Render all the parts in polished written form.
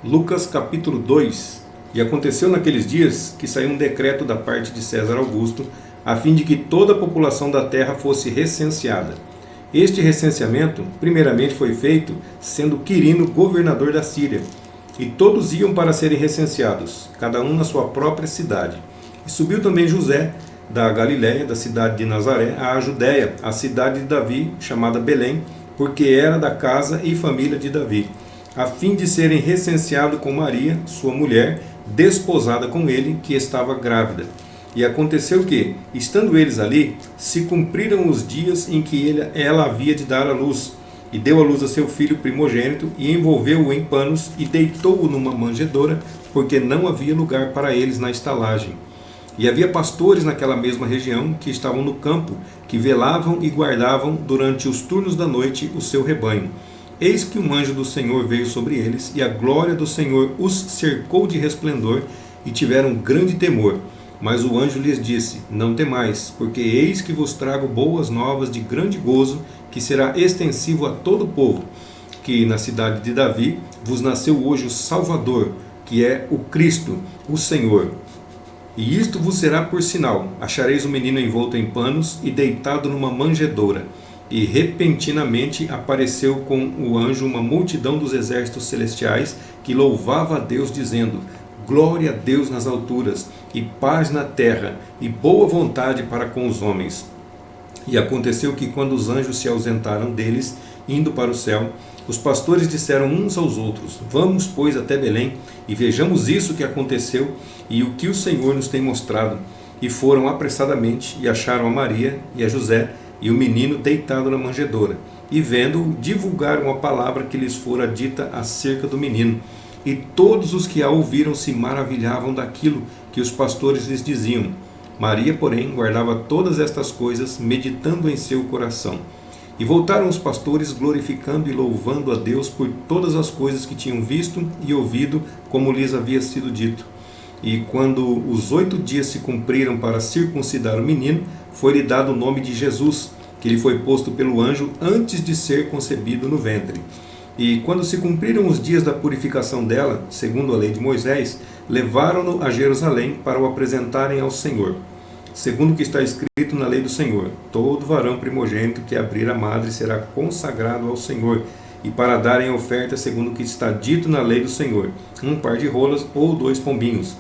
Lucas capítulo 2. E aconteceu naqueles dias que saiu um decreto da parte de César Augusto, a fim de que toda a população da terra fosse recenseada. Este recenseamento, primeiramente, foi feito sendo Quirino governador da Síria. E todos iam para serem recenseados, cada um na sua própria cidade. E subiu também José da Galiléia, da cidade de Nazaré, à Judéia, a cidade de Davi, chamada Belém, porque era da casa e família de Davi, a fim de serem recenseados com Maria, sua mulher, desposada com ele, que estava grávida. E aconteceu que, estando eles ali, se cumpriram os dias em que ela havia de dar à luz, e deu à luz a seu filho primogênito, e envolveu-o em panos, e deitou-o numa manjedoura, porque não havia lugar para eles na estalagem. E havia pastores naquela mesma região, que estavam no campo, que velavam e guardavam durante os turnos da noite o seu rebanho. Eis que um anjo do Senhor veio sobre eles, e a glória do Senhor os cercou de resplendor, e tiveram grande temor. Mas o anjo lhes disse: não temais, porque eis que vos trago boas novas de grande gozo, que será extensivo a todo o povo, que na cidade de Davi vos nasceu hoje o Salvador, que é o Cristo, o Senhor. E isto vos será por sinal: achareis o menino envolto em panos e deitado numa manjedoura. E repentinamente apareceu com o anjo uma multidão dos exércitos celestiais, que louvava a Deus, dizendo: glória a Deus nas alturas, e paz na terra, e boa vontade para com os homens. E aconteceu que, quando os anjos se ausentaram deles, indo para o céu, os pastores disseram uns aos outros: vamos, pois, até Belém, e vejamos isso que aconteceu, e o que o Senhor nos tem mostrado. E foram apressadamente, e acharam a Maria e a José, e o menino deitado na manjedoura. E vendo-o, divulgaram a palavra que lhes fora dita acerca do menino. E todos os que a ouviram se maravilhavam daquilo que os pastores lhes diziam. Maria, porém, guardava todas estas coisas, meditando em seu coração. E voltaram os pastores, glorificando e louvando a Deus por todas as coisas que tinham visto e ouvido, como lhes havia sido dito. E quando os 8 dias se cumpriram para circuncidar o menino, foi-lhe dado o nome de Jesus, que lhe foi posto pelo anjo antes de ser concebido no ventre. E quando se cumpriram os dias da purificação dela, segundo a lei de Moisés, levaram-no a Jerusalém para o apresentarem ao Senhor. Segundo o que está escrito na lei do Senhor: todo varão primogênito que abrir a madre será consagrado ao Senhor, e para darem oferta segundo o que está dito na lei do Senhor, 1 par de rolas ou 2 pombinhos.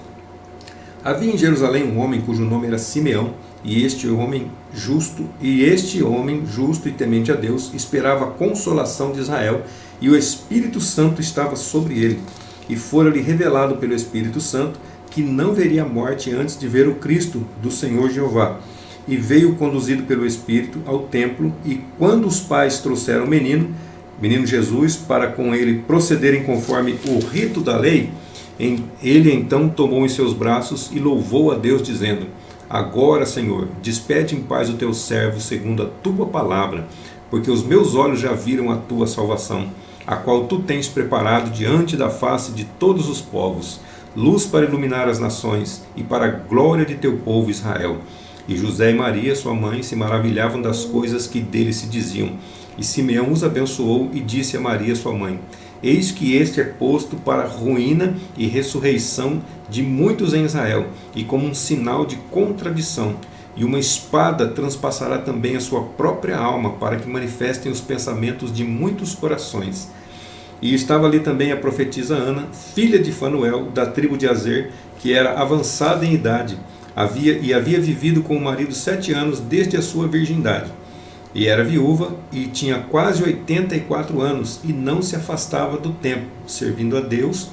Havia em Jerusalém um homem cujo nome era Simeão, e este homem justo e temente a Deus esperava a consolação de Israel, e o Espírito Santo estava sobre ele. E fora-lhe revelado pelo Espírito Santo que não veria a morte antes de ver o Cristo do Senhor Jeová. E veio conduzido pelo Espírito ao templo, e quando os pais trouxeram o menino Jesus, para com ele procederem conforme o rito da lei, ele então tomou em seus braços e louvou a Deus, dizendo: agora, Senhor, despede em paz o teu servo segundo a tua palavra, porque os meus olhos já viram a tua salvação, a qual tu tens preparado diante da face de todos os povos, luz para iluminar as nações e para a glória de teu povo Israel. E José e Maria, sua mãe, se maravilhavam das coisas que dele se diziam. E Simeão os abençoou e disse a Maria, sua mãe: eis que este é posto para a ruína e ressurreição de muitos em Israel, e como um sinal de contradição. E uma espada transpassará também a sua própria alma, para que manifestem os pensamentos de muitos corações. E estava ali também a profetisa Ana, filha de Fanuel, da tribo de Aser, que era avançada em idade, havia vivido com o marido 7 anos desde a sua virgindade. E era viúva, e tinha quase 84 anos, e não se afastava do templo, servindo a Deus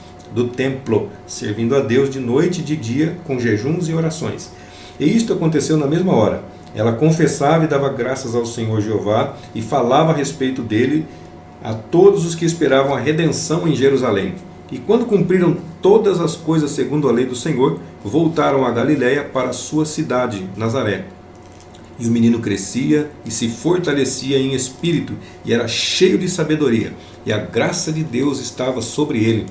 de noite e de dia, com jejuns e orações. E isto aconteceu na mesma hora. Ela confessava e dava graças ao Senhor Jeová, e falava a respeito dele a todos os que esperavam a redenção em Jerusalém. E quando cumpriram todas as coisas segundo a lei do Senhor, voltaram a Galiléia para a sua cidade, Nazaré. E o menino crescia e se fortalecia em espírito, e era cheio de sabedoria, e a graça de Deus estava sobre ele.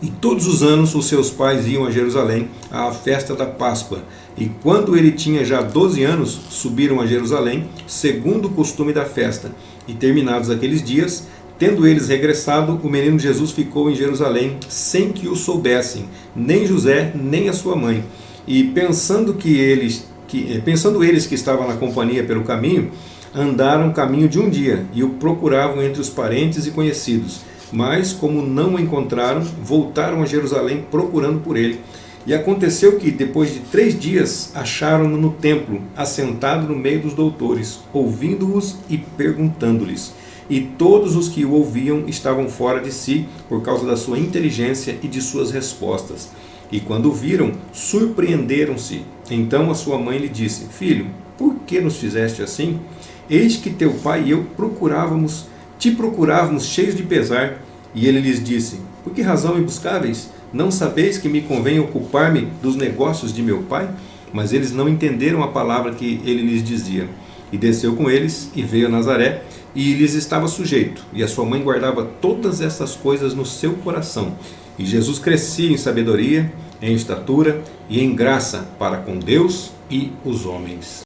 E todos os anos os seus pais iam a Jerusalém à festa da Páscoa. E quando ele tinha já 12 anos, subiram a Jerusalém, segundo o costume da festa. E terminados aqueles dias, Tendo eles regressado, o menino Jesus ficou em Jerusalém, sem que o soubessem, nem José, nem a sua mãe. E pensando eles que estavam na companhia pelo caminho, andaram o caminho de um dia, e o procuravam entre os parentes e conhecidos. Mas, como não o encontraram, voltaram a Jerusalém procurando por ele. E aconteceu que, depois de 3 dias, acharam-no no templo, assentado no meio dos doutores, ouvindo-os e perguntando-lhes. E todos os que o ouviam estavam fora de si, por causa da sua inteligência e de suas respostas. E quando o viram, surpreenderam-se. Então a sua mãe lhe disse: Filho, por que nos fizeste assim? Eis que teu pai e eu te procurávamos cheios de pesar. E ele lhes disse: Por que razão me buscáveis? Não sabeis que me convém ocupar-me dos negócios de meu pai? Mas eles não entenderam a palavra que ele lhes dizia. E desceu com eles e veio a Nazaré, e lhes estava sujeito. E a sua mãe guardava todas essas coisas no seu coração. E Jesus crescia em sabedoria, em estatura e em graça para com Deus e os homens.